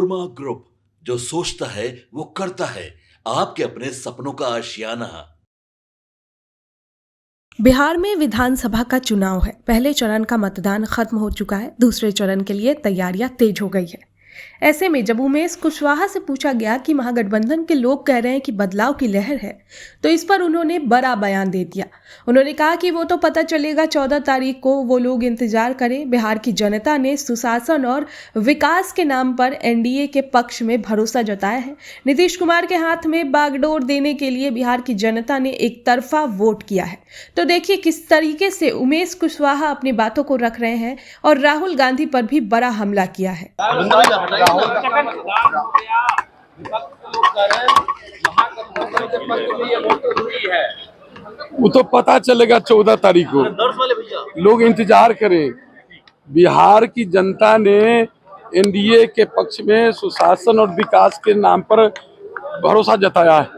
Korma group, जो सोचता है वो करता है। आपके अपने सपनों का आशियाना। बिहार में विधानसभा का चुनाव है। पहले चरण का मतदान खत्म हो चुका है। दूसरे चरण के लिए तैयारियां तेज हो गई है। ऐसे में जब उमेश कुशवाहा से पूछा गया कि महागठबंधन के लोग कह रहे हैं कि बदलाव की लहर है, तो इस पर उन्होंने बड़ा बयान दे दिया। उन्होंने कहा कि वो तो पता चलेगा 14 तारीख को, वो लोग इंतजार करें। बिहार की जनता ने सुशासन और विकास के नाम पर एनडीए के पक्ष में भरोसा जताया है। नीतीश कुमार के हाथ में बागडोर देने के लिए बिहार की जनता ने एक तरफा वोट किया है। तो देखिए किस तरीके से उमेश कुशवाहा अपनी बातों को रख रहे हैं और राहुल गांधी पर भी बड़ा हमला किया है। वो तो पता चलेगा 14 तारीख को, लोग इंतजार करें। बिहार की जनता ने एनडीए के पक्ष में सुशासन और विकास के नाम पर भरोसा जताया है।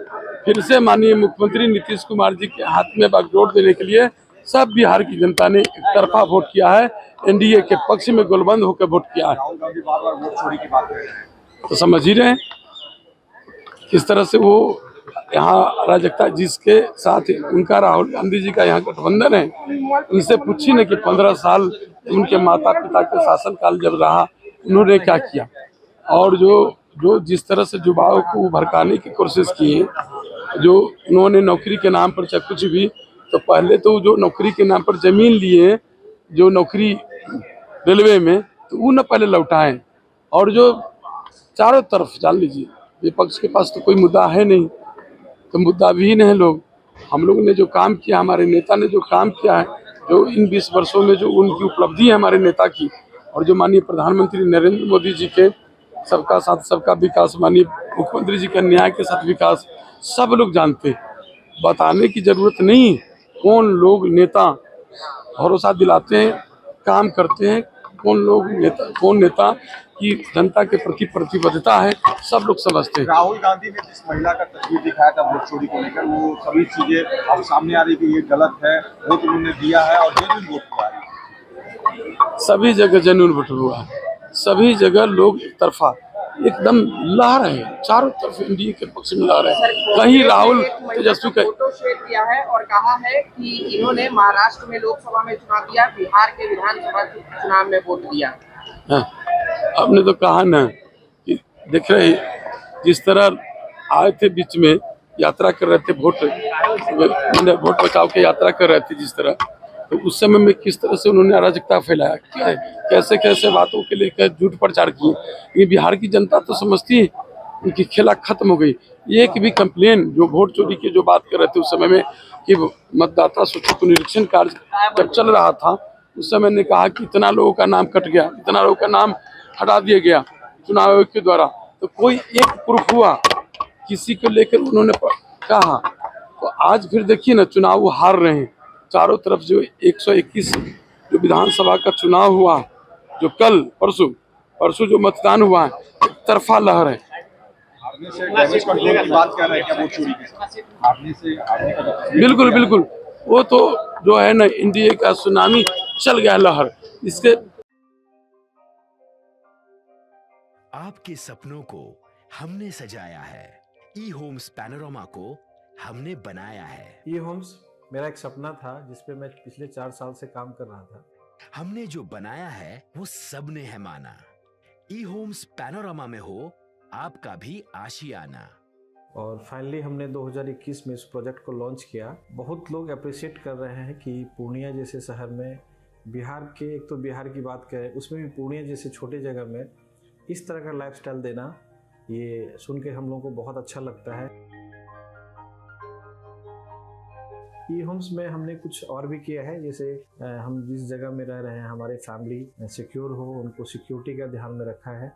फिर से माननीय मुख्यमंत्री नीतीश कुमार जी के हाथ में बागडोर देने के लिए सब बिहार की जनता ने एक तरफा वोट किया है। एनडीए के पक्ष में गोलबंद होकर वोट किया है। तो समझ ही रहे हैं किस तरह से वो यहाँ अराजकता, जिसके साथ उनका राहुल गांधी जी का यहाँ गठबंधन है। उनसे पूछिए न कि 15 साल उनके माता पिता के शासनकाल जब रहा, उन्होंने क्या किया। और जो जिस तरह से युवाओं को भड़काने की कोशिश की है, जो उन्होंने नौकरी के नाम पर चाहे कुछ भी, तो पहले तो जो नौकरी के नाम पर जमीन लिए, जो नौकरी रेलवे में, तो वो न पहले लौटाएं। और जो चारों तरफ जान लीजिए, विपक्ष के पास तो कोई मुद्दा है नहीं, तो मुद्दा विहीन है लोग। हम लोगों ने जो काम किया, हमारे नेता ने जो काम किया है, जो इन 20 वर्षों में जो उनकी उपलब्धि है हमारे नेता की, और जो माननीय प्रधानमंत्री नरेंद्र मोदी जी के सबका साथ सबका विकास, माननीय मुख्यमंत्री जी का न्याय के साथ विकास, सब लोग जानते हैं। बताने की जरूरत नहीं। कौन लोग नेता भरोसा दिलाते हैं, काम करते हैं, कौन नेता की जनता के प्रति प्रतिबद्धता है, सब लोग समझते हैं। राहुल गांधी ने जिस महिला का तस्वीर दिखाया था वोट चोरी को लेकर, वो सभी चीजें अब सामने आ रही कि ये गलत है, वोट उन्होंने दिया है और जेन्युइन वोट हुआ है। सभी जगह जेन्युइन वोट हुआ है। सभी जगह लोग एक तरफा एकदम लह रहे हैं, चारों तरफ एनडीए के पक्ष में लह रहे हैं। कहीं राहुल तेजस्वी का फोटो शेयर किया है और कहा है कि इन्होंने महाराष्ट्र में लोकसभा में चुनाव दिया, बिहार के विधानसभा चुनाव में वोट दिया। आपने तो कहा ना कि देख रहे जिस तरह आए थे, बीच में यात्रा कर रहे थे, वोट बचाव के यात्रा कर रहे थे जिस तरह, तो उस समय में किस तरह से उन्होंने अराजकता फैलाया, कैसे कैसे बातों के लेकर झूठ प्रचार किए। ये बिहार की जनता तो समझती है, उनकी खेला खत्म हो गई। एक भी कंप्लेन जो वोट चोरी की जो बात कर रहे थे उस समय में, कि मतदाता सूची को निरीक्षण कार्य जब चल रहा था, उस समय ने कहा कि इतना लोगों का नाम कट गया, इतना लोगों का नाम हटा दिया गया चुनाव आयोग के द्वारा। तो कोई एक प्रूफ हुआ किसी को लेकर उन्होंने कहा। तो आज फिर देखिए ना, चुनाव वो हार रहे हैं। चारों तरफ जो 121 जो विधानसभा का चुनाव हुआ, जो कल परसों जो मतदान हुआ है, एक तरफा लहर है। हारने से डैमेज कंट्रोल की बात कर रहे हैं क्या वोट चोरी के साथ? हारने का बिल्कुल वो तो जो है ना, एनडीए का सुनामी चल गया लहर। इसके आपके सपनों को हमने सजाया है, ई होम्स पैनोरामा को हमने बनाया है। ई होम्स मेरा एक सपना था जिस पे मैं पिछले 4 साल से काम कर रहा था। हमने जो बनाया है वो सबने है माना। ई होम्स पैनोरामा में हो आपका भी आशियाना। और फाइनली हमने 2021 में इस प्रोजेक्ट को लॉन्च किया। बहुत लोग अप्रिशिएट कर रहे हैं कि पूर्णिया जैसे शहर में, बिहार के, एक तो बिहार की बात करें उसमें भी पूर्णिया जैसे छोटे जगह में इस तरह का लाइफस्टाइल देना, ये सुन के हम लोगों को बहुत अच्छा लगता है। ई होम्स में हमने कुछ और भी किया है, जैसे हम जिस जगह में रह रहे हैं हमारे फैमिली सिक्योर हो, उनको सिक्योरिटी का ध्यान में रखा है।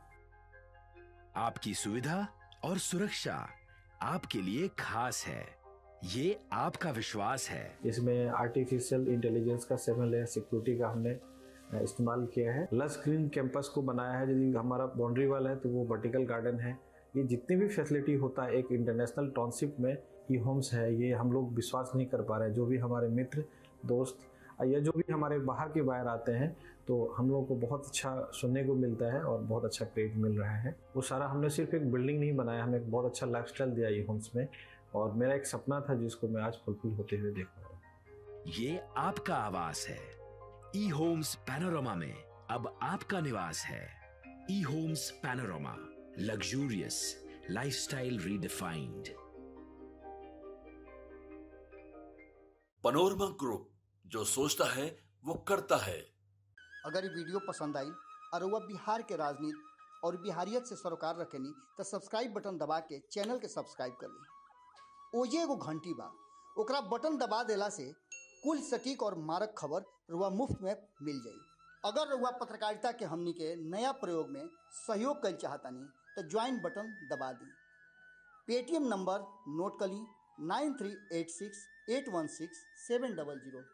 आपकी सुविधा और सुरक्षा आपके लिए खास है, ये आपका विश्वास है। इसमें आर्टिफिशियल इंटेलिजेंस का 7 लेयर सिक्योरिटी का हमने इस्तेमाल किया है। लस ग्रीन कैंपस को बनाया है। यदि हमारा बाउंड्री वाल है तो वो वर्टिकल गार्डन है। ये जितनी भी फैसिलिटी होता है एक इंटरनेशनल टाउनशिप में, ई होम्स है, ये हम लोग विश्वास नहीं कर पा रहे हैं। जो भी हमारे मित्र दोस्त या जो भी हमारे बाहर के बायर आते हैं तो हम लोगों को बहुत अच्छा सुनने को मिलता है और बहुत अच्छा क्रेडिट मिल रहा है। वो सारा हमने सिर्फ एक बिल्डिंग नहीं बनाया, हमें एक बहुत अच्छा लाइफस्टाइल दिया ये होम्स में, और मेरा एक सपना था जिसको मैं आज फुलफिल होते हुए देख रहा हूँ। ये आपका आवास है। ई होम्स पैनोरमा में अब आपका निवास है। E homes panorama, luxurious lifestyle redefined. Panorama group, जो सोचता है वो करता है। अगर ये वीडियो पसंद आई और वह बिहार के राजनीति और बिहारियत से सरोकार रखेनी तो सब्सक्राइब बटन दबा के चैनल के सब्सक्राइब कर ली। ओजे एगो घंटी बा, ओकरा बटन दबा देला से कुल सटीक और मारक खबर रुआ मुफ्त में मिल जाई। अगर रुआ पत्रकारिता के हमनी के नया प्रयोग में सहयोग कर चाहतानी तो ज्वाइन बटन दबा दी। पेटीएम नंबर नोट कर ली 9386816700।